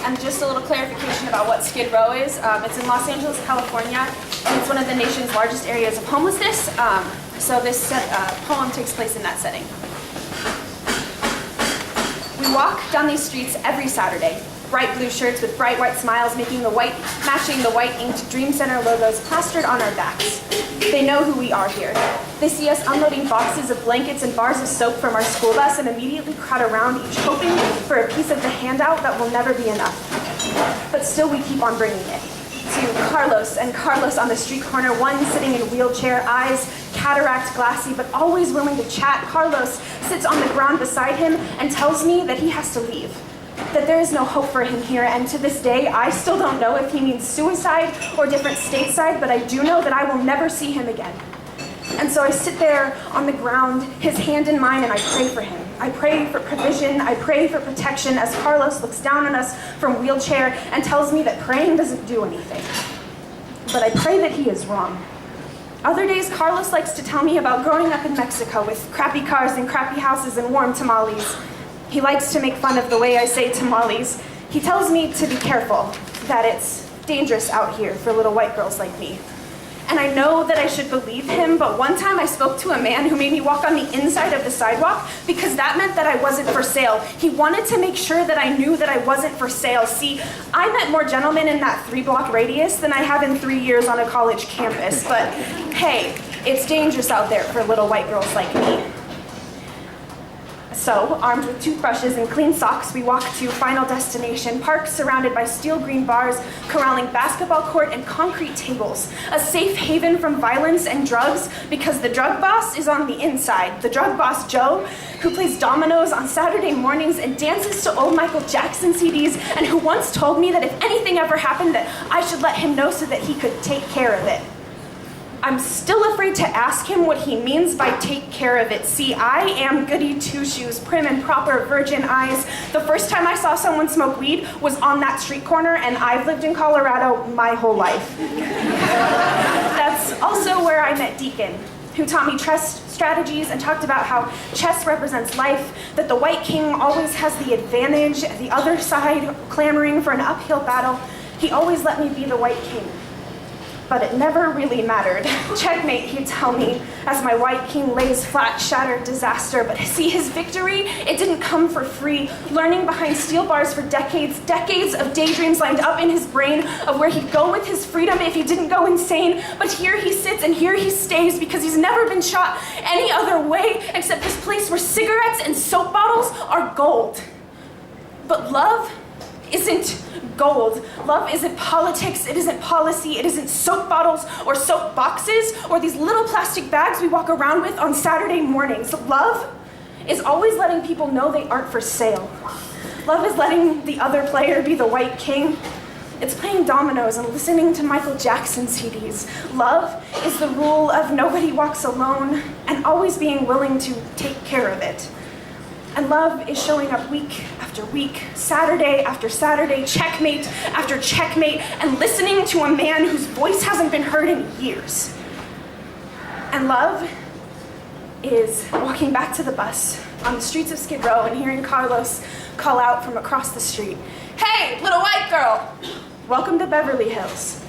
and just a little clarification about what Skid Row is. It's in Los Angeles, California, and it's one of the nation's largest areas of homelessness. So this poem takes place in that setting. We walk down these streets every Saturday. Bright blue shirts with bright white smiles matching the white inked Dream Center logos plastered on our backs. They know who we are here. They see us unloading boxes of blankets and bars of soap from our school bus and immediately crowd around, each hoping for a piece of the handout that will never be enough. But still we keep on bringing it. To Carlos and Carlos on the street corner, one sitting in a wheelchair, eyes cataract glassy, but always willing to chat. Carlos sits on the ground beside him and tells me that he has to leave, that there is no hope for him here, and to this day, I still don't know if he means suicide or different stateside, but I do know that I will never see him again. And so I sit there on the ground, his hand in mine, and I pray for him. I pray for provision, I pray for protection as Carlos looks down on us from wheelchair and tells me that praying doesn't do anything. But I pray that he is wrong. Other days, Carlos likes to tell me about growing up in Mexico with crappy cars and crappy houses and warm tamales. He likes to make fun of the way I say tamales. He tells me to be careful, that it's dangerous out here for little white girls like me. And I know that I should believe him, but one time I spoke to a man who made me walk on the inside of the sidewalk because that meant that I wasn't for sale. He wanted to make sure that I knew that I wasn't for sale. See, I met more gentlemen in that 3-block radius than I have in 3 years on a college campus, but hey, it's dangerous out there for little white girls like me. So, armed with toothbrushes and clean socks, we walk to Final Destination, park surrounded by steel green bars, corralling basketball court and concrete tables, a safe haven from violence and drugs because the drug boss is on the inside. The drug boss, Joe, who plays dominoes on Saturday mornings and dances to old Michael Jackson CDs, and who once told me that if anything ever happened that I should let him know so that he could take care of it. I'm still afraid to ask him what he means by take care of it. See, I am goody two-shoes, prim and proper, virgin eyes. The first time I saw someone smoke weed was on that street corner, and I've lived in Colorado my whole life. That's also where I met Deacon, who taught me chess strategies and talked about how chess represents life, that the white king always has the advantage, the other side clamoring for an uphill battle. He always let me be the white king. But it never really mattered. Checkmate, he'd tell me, as my white king lays flat, shattered disaster. But see, his victory, it didn't come for free. Learning behind steel bars for decades of daydreams lined up in his brain of where he'd go with his freedom if he didn't go insane. But here he sits and here he stays because he's never been shot any other way except this place where cigarettes and soap bottles are gold. But love isn't gold. Love isn't politics, it isn't policy, it isn't soap bottles or soap boxes or these little plastic bags we walk around with on Saturday mornings. Love is always letting people know they aren't for sale. Love is letting the other player be the white king. It's playing dominoes and listening to Michael Jackson CDs. Love is the rule of nobody walks alone and always being willing to take care of it. And love is showing up week after week, Saturday after Saturday, checkmate after checkmate, and listening to a man whose voice hasn't been heard in years. And love is walking back to the bus on the streets of Skid Row and hearing Carlos call out from across the street, "Hey, little white girl, welcome to Beverly Hills."